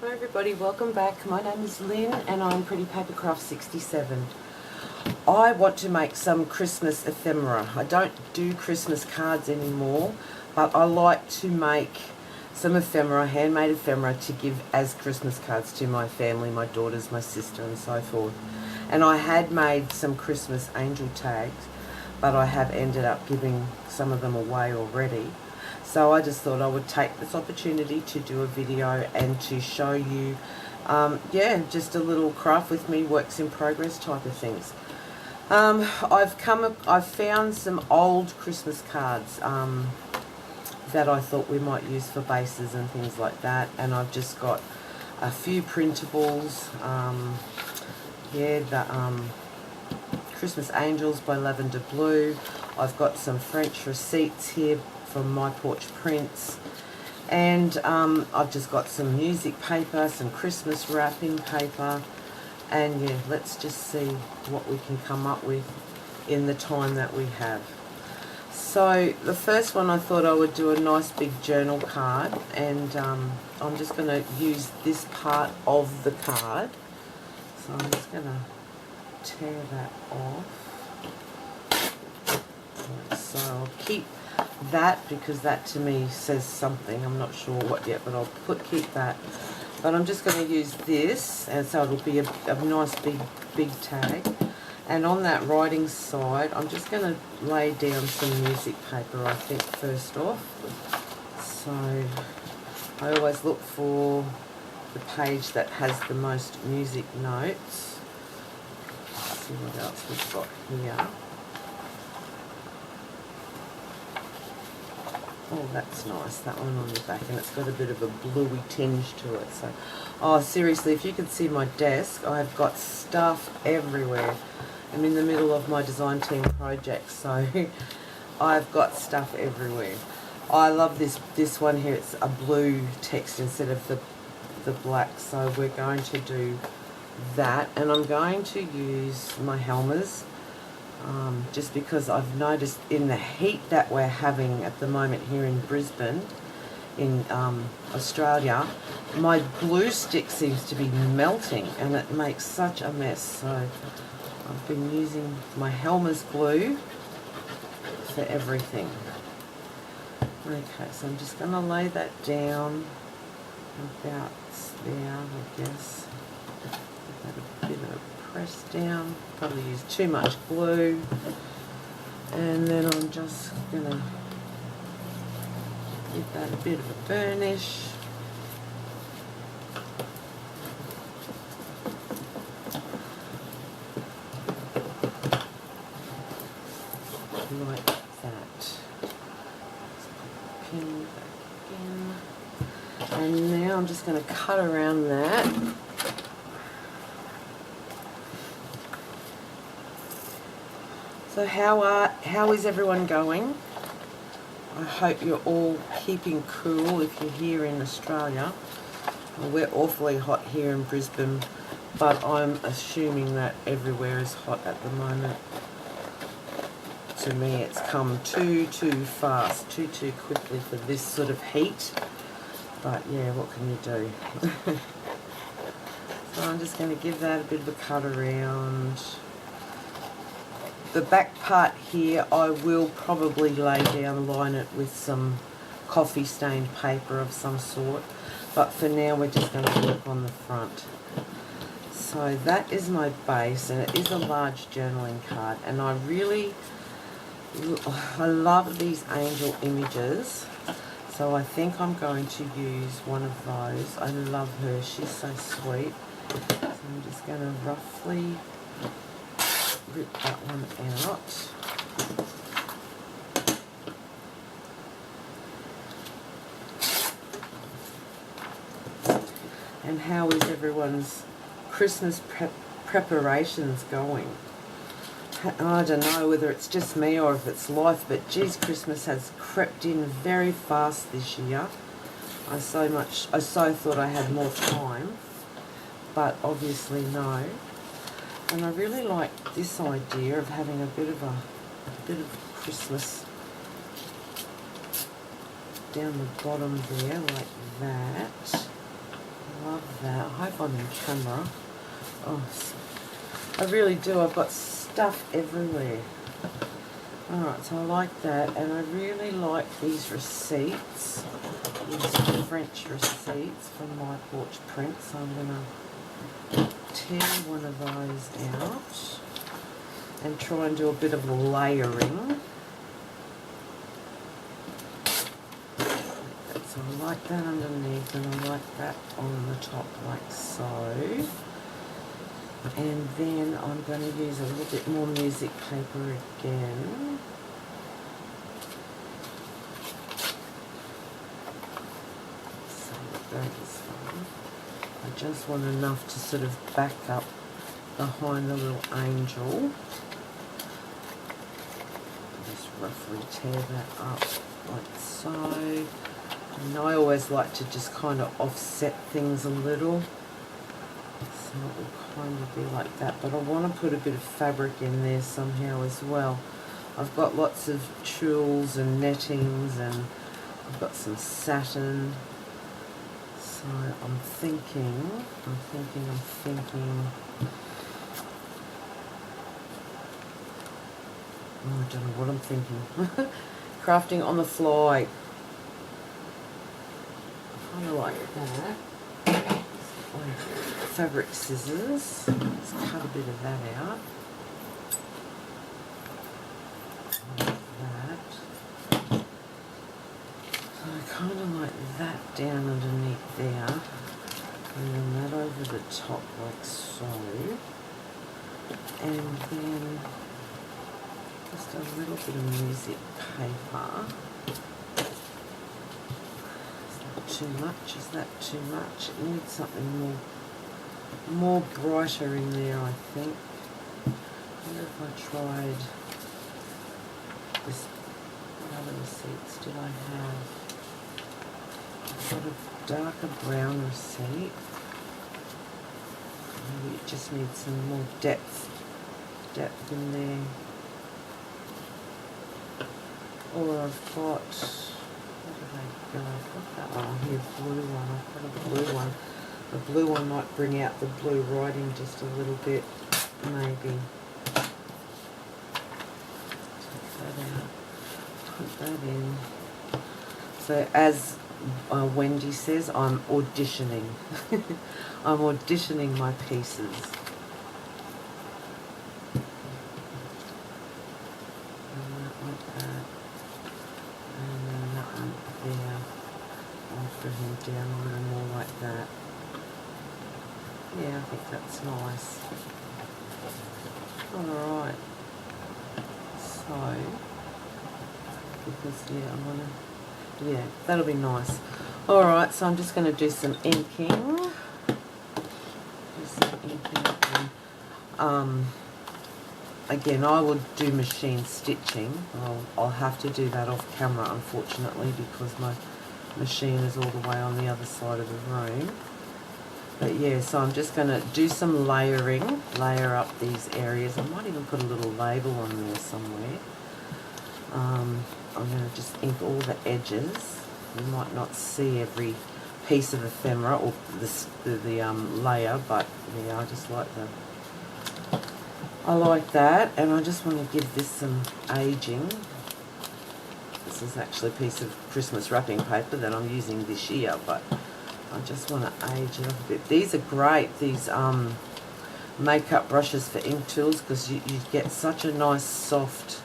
Hi everybody, welcome back. My name is Lynn and I'm Pretty Papercraft 67. I want to make some Christmas ephemera. I don't do Christmas cards anymore, but I like to make some ephemera, handmade ephemera, to give as Christmas cards to my family, my daughters, my sister and so forth. And I had made some Christmas angel tags, but I have ended up giving some of them away already. So I just thought I would take this opportunity to do a video and to show you, just a little craft with me, works in progress type of things. I've found some old Christmas cards that I thought we might use for bases and things like that, and I've just got a few printables. The Christmas Angels by Lavender Blue. I've got some French receipts here from My Porch Prints, and I've just got some music paper, some Christmas wrapping paper, and yeah, let's just see what we can come up with in the time that we have. So the first one, I thought I would do a nice big journal card, and I'm just going to use this part of the card, so I'm just going to tear that off. So I'll keep that because that to me says something. I'm not sure what yet, but I'll keep that. But I'm just going to use this, and so it'll be a nice big tag. And on that writing side, I'm just going to lay down some music paper, I think, first off. So I always look for the page that has the most music notes. Let's see what else we've got here. Oh, that's nice, that one on the back, and it's got a bit of a bluey tinge to it. So, oh, seriously, if you could see my desk, I've got stuff everywhere. I'm in the middle of my design team project, so I've got stuff everywhere. I love this one here. It's a blue text instead of the black, so we're going to do that, and I'm going to use my Helmers. Just because I've noticed in the heat that we're having at the moment here in Brisbane, in Australia, my glue stick seems to be melting and it makes such a mess. So I've been using my Helmers glue for everything. Okay, so I'm just going to lay that down about there, I guess. Give that a bit of a press down. Probably use too much glue, and then I'm just gonna give that a bit of a burnish. Like that. Pin back in, and now I'm just going to cut around that. So how is everyone going? I hope you're all keeping cool if you're here in Australia. Well, we're awfully hot here in Brisbane, but I'm assuming that everywhere is hot at the moment. To me, it's come too fast, too quickly for this sort of heat. But yeah, what can you do? So I'm just going to give that a bit of a cut around. The back part here, I will probably lay down, line it with some coffee stained paper of some sort, but for now we're just going to work on the front. So that is my base, and it is a large journaling card, and I love these angel images, so I think I'm going to use one of those. I love her, she's so sweet. So I'm just going to roughly rip that one out. And how is everyone's Christmas preparations going? I don't know whether it's just me or if it's life, but geez, Christmas has crept in very fast this year. I so thought I had more time, but obviously no. And I really like this idea of having a bit of Christmas down the bottom there, like that. I love if I'm in camera. Oh, I really do. I've got stuff everywhere. Alright, so I like that, and I really like these receipts, these French receipts from My Porch Print, so I'm going to tear one of those out and try and do a bit of layering. So I like that underneath, and I like that on the top like so. And then I'm going to use a little bit more music paper again. So that is fun. I just want enough to sort of back up behind the little angel. Just roughly tear that up like so. And I always like to just kind of offset things a little. So it will kind of be like that, but I want to put a bit of fabric in there somehow as well. I've got lots of tulles and nettings, and I've got some satin. So I'm thinking. Oh, I don't know what I'm thinking. Crafting on the fly. Kind of like that. Fabric scissors. Let's cut a bit of that out. Like that. So I kind of like that down underneath there, and then that over the top like so, and then just a little bit of music paper. Too much? Is that too much? It needs something more brighter in there, I think. I wonder if I tried this. What other receipts did I have? I've got a darker brown receipt. Maybe it just needs some more depth in there. Or I've got, I've got that one here, blue one. I've got a blue one. The blue one might bring out the blue writing just a little bit, maybe. Take that out, put that in. So as Wendy says, I'm auditioning. I'm auditioning my pieces. Down a little more like that. Yeah, I think that's nice. Alright. So, because yeah, I want to, yeah, that'll be nice. Alright, so I'm just going to do some inking. Again, I will do machine stitching. I'll have to do that off camera, unfortunately, because my machine is all the way on the other side of the room. But yeah, so I'm just going to do some layering, layer up these areas. I might even put a little label on there somewhere. I'm going to just ink all the edges. You might not see every piece of ephemera or the layer, but yeah, I just like I like that, and I just want to give this some aging. This is actually a piece of Christmas wrapping paper that I'm using this year, but I just want to age it up a bit. These are great, these makeup brushes for ink tools, because you get such a nice soft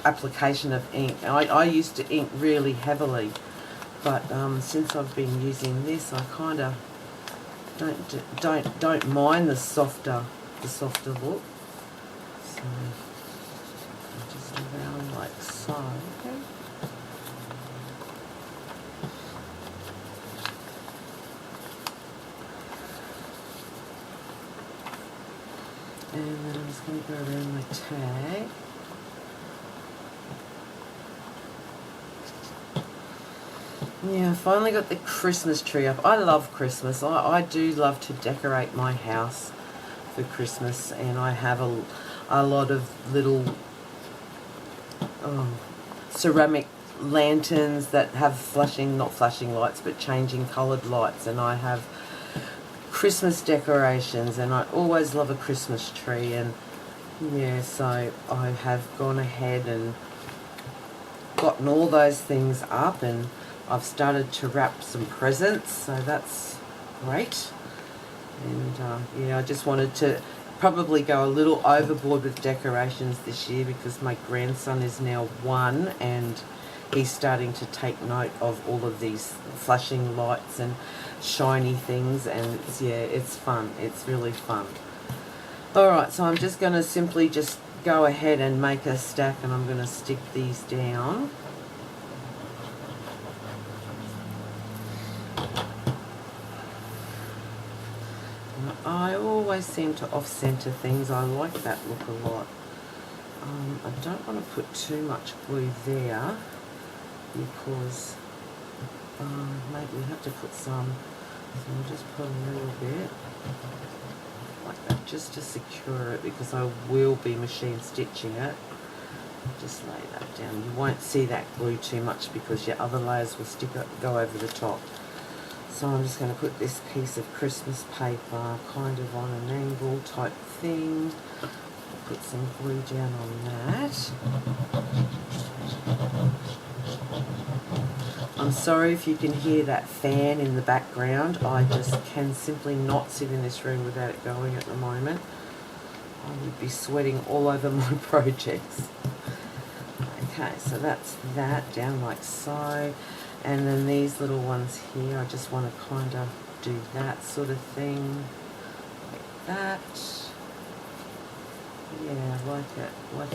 application of ink. I used to ink really heavily, but since I've been using this, I kind of don't mind the softer look. So just around like so. Okay. And then I'm just going to go around my tag. Yeah, I finally got the Christmas tree up. I love Christmas. I do love to decorate my house for Christmas, and I have a lot of little ceramic lanterns that have flashing, not flashing lights, but changing coloured lights, and I have Christmas decorations, and I always love a Christmas tree, and yeah, so I have gone ahead and gotten all those things up, and I've started to wrap some presents, so that's great. And yeah, I just wanted to probably go a little overboard with decorations this year because my grandson is now 1 and he's starting to take note of all of these flashing lights and shiny things, and it's, yeah, it's fun. It's really fun. Alright, so I'm just going to simply just go ahead and make a stack, and I'm going to stick these down. I always seem to off-center things. I like that look a lot. I don't want to put too much glue there because maybe we have to put some. So I'll just put a little bit like that just to secure it, because I will be machine stitching it. Just lay that down. You won't see that glue too much because your other layers will go over the top. So I'm just going to put this piece of Christmas paper kind of on an angle type thing. Put some glue down on that. I'm sorry if you can hear that fan in the background. I just can simply not sit in this room without it going at the moment. I would be sweating all over my projects. Okay, so that's that down like so. And then these little ones here, I just want to kind of do that sort of thing, like that. Yeah, like it. I'll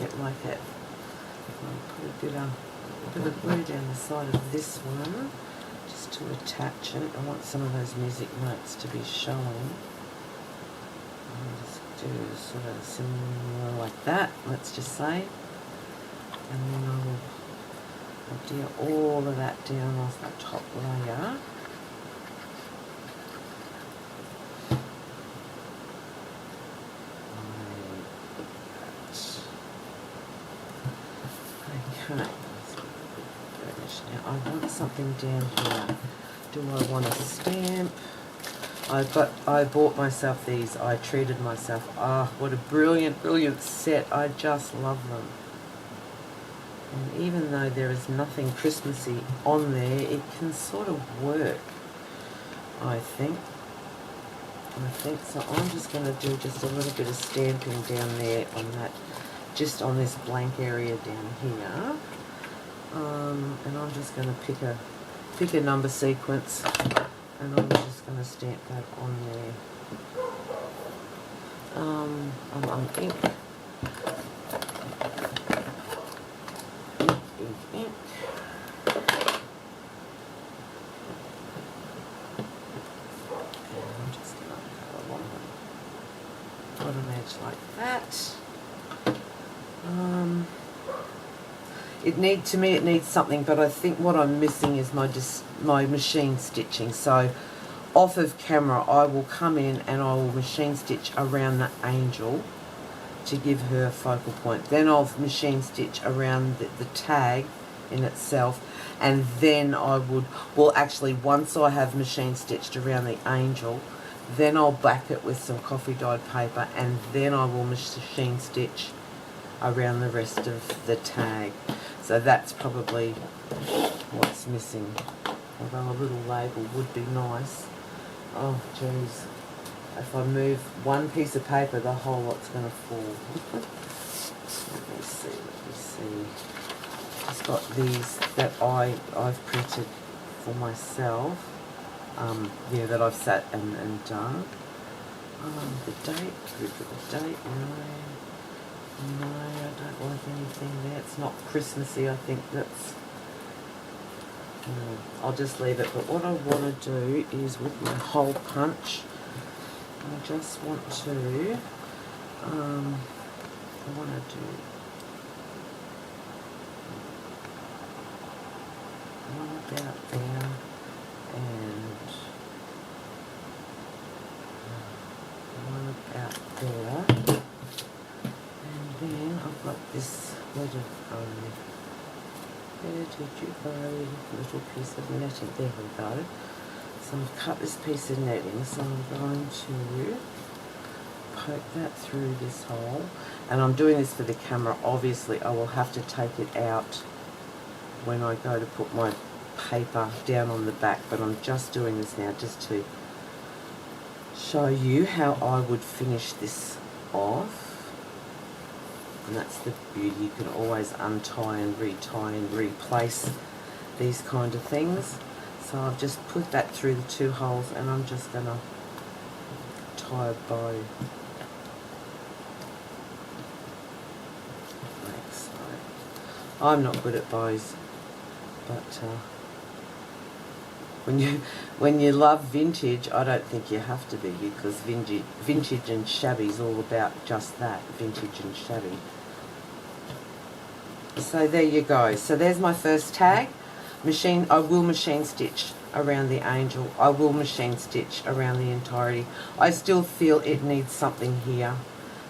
put a bit of glue down the side of this one, just to attach it. I want some of those music notes to be showing. I'll just do sort of similar like that, let's just say. And then I will do all of that down off the top layer. Okay, now I want something down here. Do I want a stamp? I bought myself these. I treated myself. Ah, what a brilliant set. I just love them. And even though there is nothing Christmassy on there, it can sort of work, I think. So I'm just going to do just a little bit of stamping down there on that, just on this blank area down here. And I'm just going to pick a number sequence, and I'm just going to stamp that on there. On ink. Ink. And I'm just going to go along the bottom edge like that. It needs something, but I think what I'm missing is my machine stitching. So off of camera, I will come in and I will machine stitch around the angel to give her a focal point. Then I'll machine stitch around the tag in itself, and then I would, well actually once I have machine stitched around the angel, then I'll back it with some coffee dyed paper, and then I will machine stitch around the rest of the tag. So that's probably what's missing, although a little label would be nice. Oh geez, if I move one piece of paper, the whole lot's going to fall. Let me see. I've got these that I've printed for myself. Yeah, that I've sat and done. The date, the date, no, I don't like anything there. It's not Christmassy, I think that's... I'll just leave it. But what I want to do is with my hole punch, I just want to, one about there, and one about there, and then I've got this little Where did you go? Little piece of netting. There we go. So I've cut this piece of netting, so I'm going to poke that through this hole. And I'm doing this for the camera. Obviously, I will have to take it out when I go to put my paper down on the back, but I'm just doing this now just to show you how I would finish this off. And that's the beauty. You can always untie and retie and replace these kind of things. So I've just put that through the 2 holes, and I'm just going to tie a bow. Like so. I'm not good at bows, but when you love vintage, I don't think you have to be, because vintage and shabby is all about just that, vintage and shabby. So there you go. So there's my first tag. I will machine stitch around the angel. I will machine stitch around the entirety. I still feel it needs something here,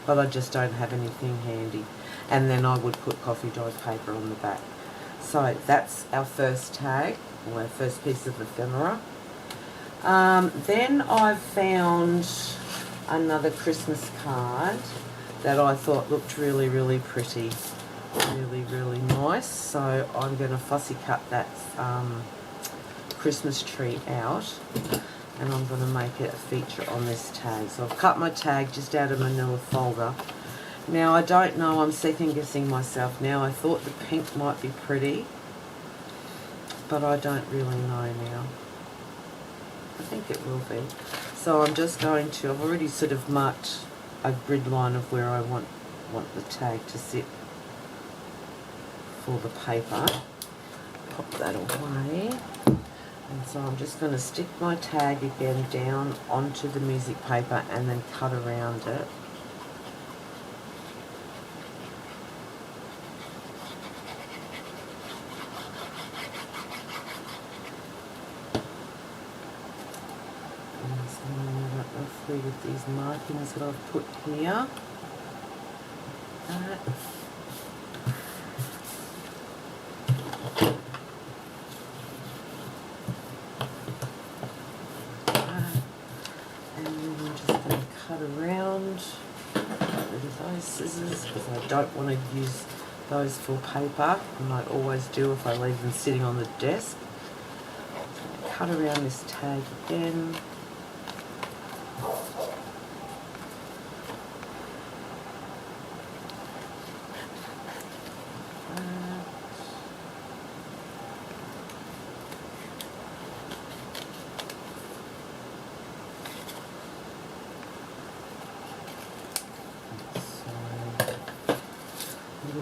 but I just don't have anything handy. And then I would put coffee dyed paper on the back. So that's our first tag, or our first piece of ephemera. Then I've found another Christmas card that I thought looked really, really pretty. Really, really nice. So I'm going to fussy cut that Christmas tree out, and I'm going to make it a feature on this tag. So I've cut my tag just out of manila folder. Now I don't know, I'm second guessing myself now. I thought the pink might be pretty, but I don't really know now. I think it will be. So I'm just going to, I've already sort of marked a grid line of where I want the tag to sit for the paper. Pop that away. And so I'm just going to stick my tag again down onto the music paper and then cut around it. And so I'm going to run through with these markings that I've put here. That. Around with those scissors, because I don't want to use those for paper, and I always do if I leave them sitting on the desk. So cut around this tag again.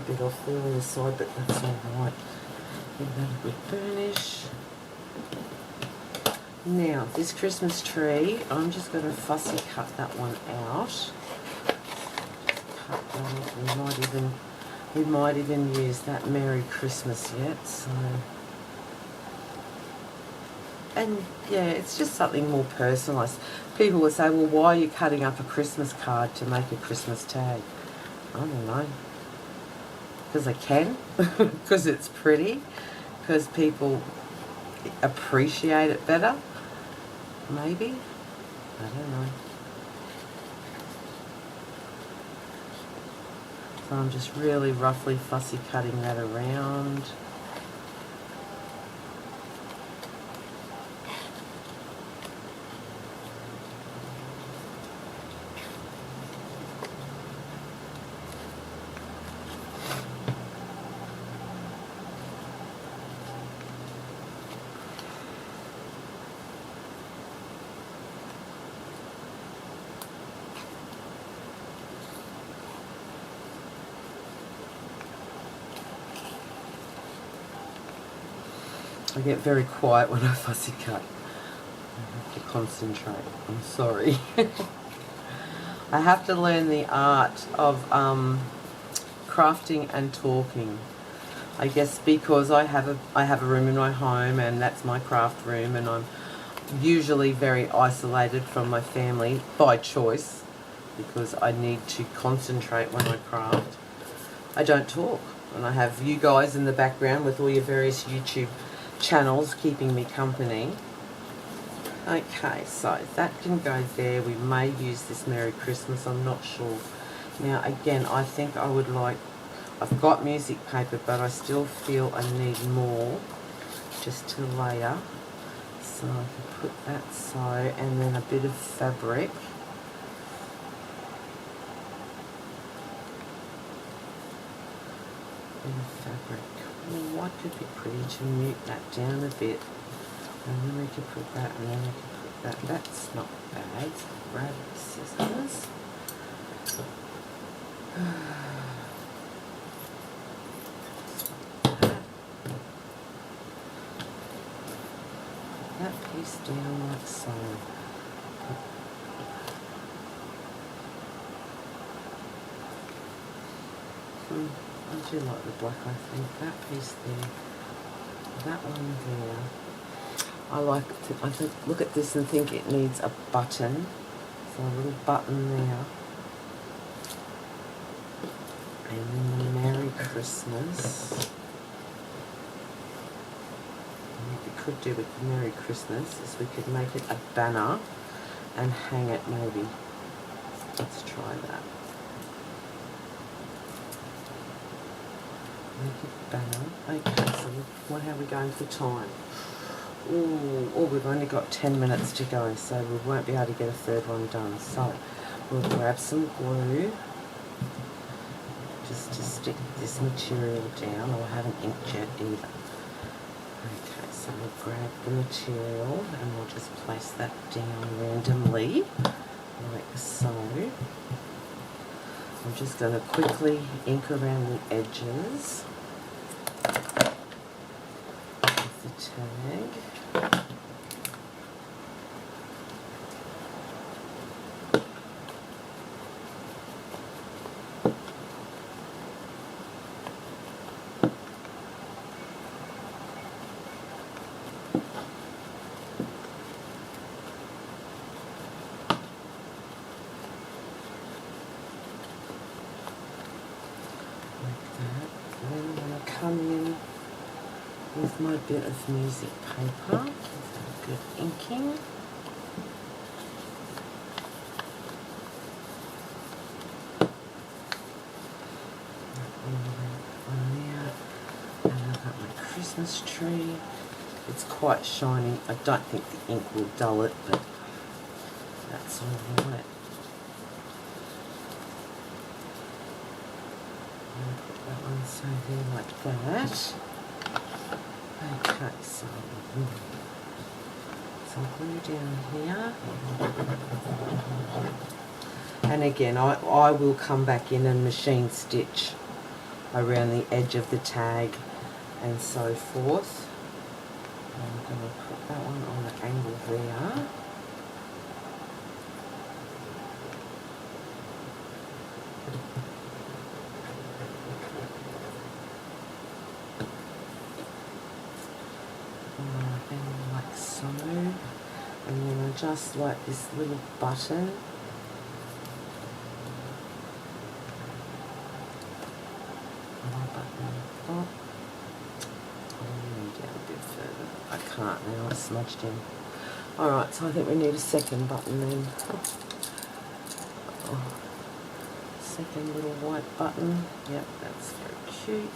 Bit off there on the side, but that's all right. Give that a good burnish. Now, this Christmas tree, I'm just going to fussy cut that one out. Cut that off. We might even use that Merry Christmas yet. So, and yeah, it's just something more personalised. People will say, well, why are you cutting up a Christmas card to make a Christmas tag? I don't know. Because I can, because it's pretty, because people appreciate it better, maybe, I don't know. So I'm just really roughly fussy cutting that around. I get very quiet when I fussy cut. I have to concentrate. I'm sorry. I have to learn the art of crafting and talking. I guess because I have a room in my home, and that's my craft room, and I'm usually very isolated from my family by choice, because I need to concentrate when I craft. I don't talk. And I have you guys in the background with all your various YouTube channels keeping me company. Okay, so that can go there. We may use this Merry Christmas, I'm not sure. Now again, I think I would like, I've got music paper, but I still feel I need more just to layer. So I can put that so, and then a bit of fabric. Well, what could be pretty to mute that down a bit, and then we could put that, and then we could put that. That's not bad. So grab the scissors. Put that piece down like so. I do like the black, I think. That piece there, that one there. I like to, I think, look at this and think it needs a button. So a little button there. And then the Merry Christmas. And what we could do with the Merry Christmas is we could make it a banner and hang it maybe. Let's try that. Make it banner. Okay, so what, how are we going for time? Oh, we've only got 10 minutes to go, so we won't be able to get a third one done. So we'll grab some glue just to stick this material down. I haven't inked yet either. Okay, so we'll grab the material and we'll just place that down randomly, like so. I'm just going to quickly ink around the edges of the tag. Come in with my bit of music paper, good inking. On there, and I've got my Christmas tree. It's quite shiny. I don't think the ink will dull it, but that's all right. Put that one so there like that. Okay, so some glue down here. And again, I will come back in and machine stitch around the edge of the tag and so forth. I'm going to put that one on the angle there. And like so. And then I just like this little button. Up. Down a bit further. I can't now, it's smudged in. Alright, so I think we need a second button then. Oh, second little white button. Yep, that's very cute.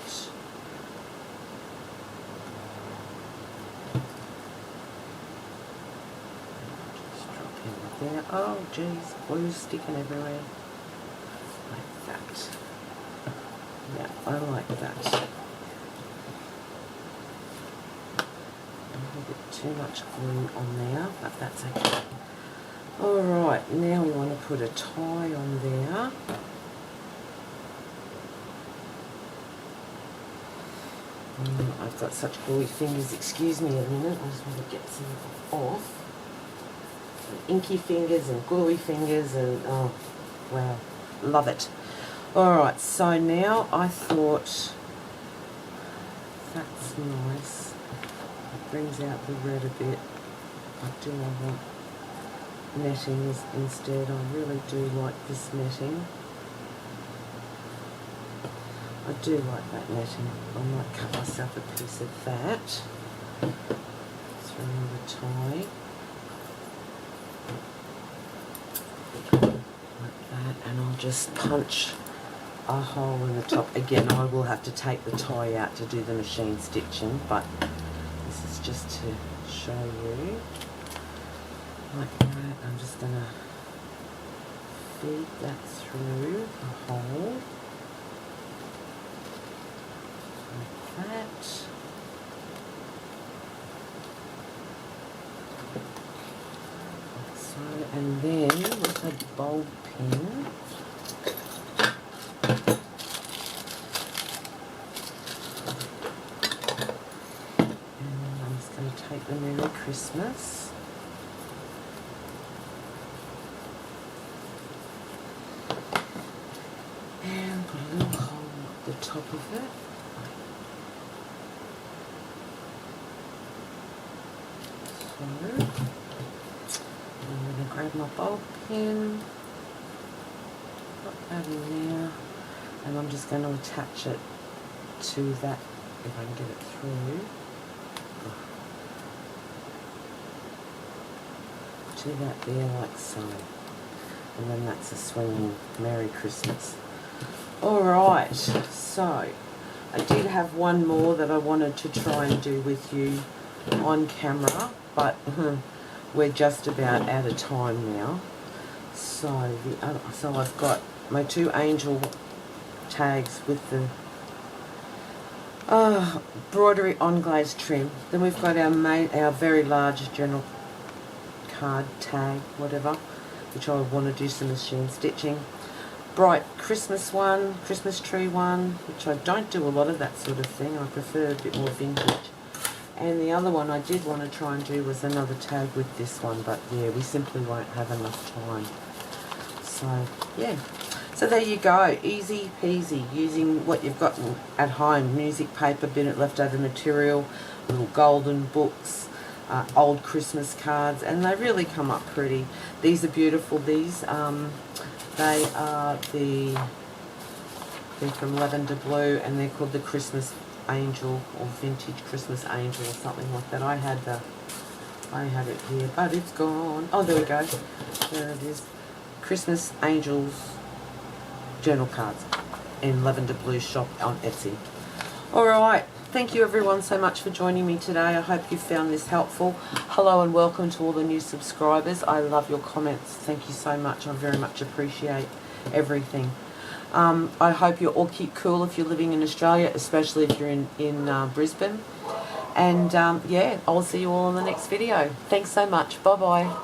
Just drop in there. Oh geez, glue's sticking everywhere. Like that. Yeah, I like that. A bit too much glue on there, but that's okay. Alright, now we want to put a tie on there. I've got such gluey fingers, excuse me a minute, I just want to get some off. Inky fingers and gluey fingers and, oh, wow, love it. Alright, so now I thought that's nice. It brings out the red a bit. But do I want netting instead? I really do like this netting. I do like that netting. I might cut myself a piece of that through the tie. Like that, and I'll just punch a hole in the top. Again, I will have to take the tie out to do the machine stitching, but this is just to show you. Like that, I'm just going to feed that through the hole. Like that. Like so, and then with a bulb pin, take the Merry Christmas and put a little hole at the top of it. So, I'm going to grab my bulb pin, put that in there, and I'm just going to attach it to that, if I can get it through. Do that there like so, and then that's a swinging Merry Christmas. Alright, so I did have one more that I wanted to try and do with you on camera, but we're just about out of time now. So I've got my 2 angel tags with the broderie on glaze trim. Then we've got our very large general card tag, whatever, which I want to do some machine stitching. Bright Christmas one, Christmas tree one, which I don't do a lot of that sort of thing. I prefer a bit more vintage. And the other one I did want to try and do was another tag with this one, but yeah, we simply won't have enough time. So yeah, so there you go, easy peasy, using what you've got at home, music paper, bit of leftover material, little golden books, old Christmas cards, and they really come up pretty. These are beautiful. These they're from Lavender Blue, and they're called the Christmas Angel, or Vintage Christmas Angel, or something like that. I had it here, but it's gone. Oh, there we go. There it is. Christmas Angels journal cards in Lavender Blue shop on Etsy. All right. Thank you everyone so much for joining me today. I hope you found this helpful. Hello and welcome to all the new subscribers. I love your comments. Thank you so much. I very much appreciate everything. I hope you all keep cool if you're living in Australia, especially if you're in Brisbane. And yeah, I'll see you all in the next video. Thanks so much. Bye-bye.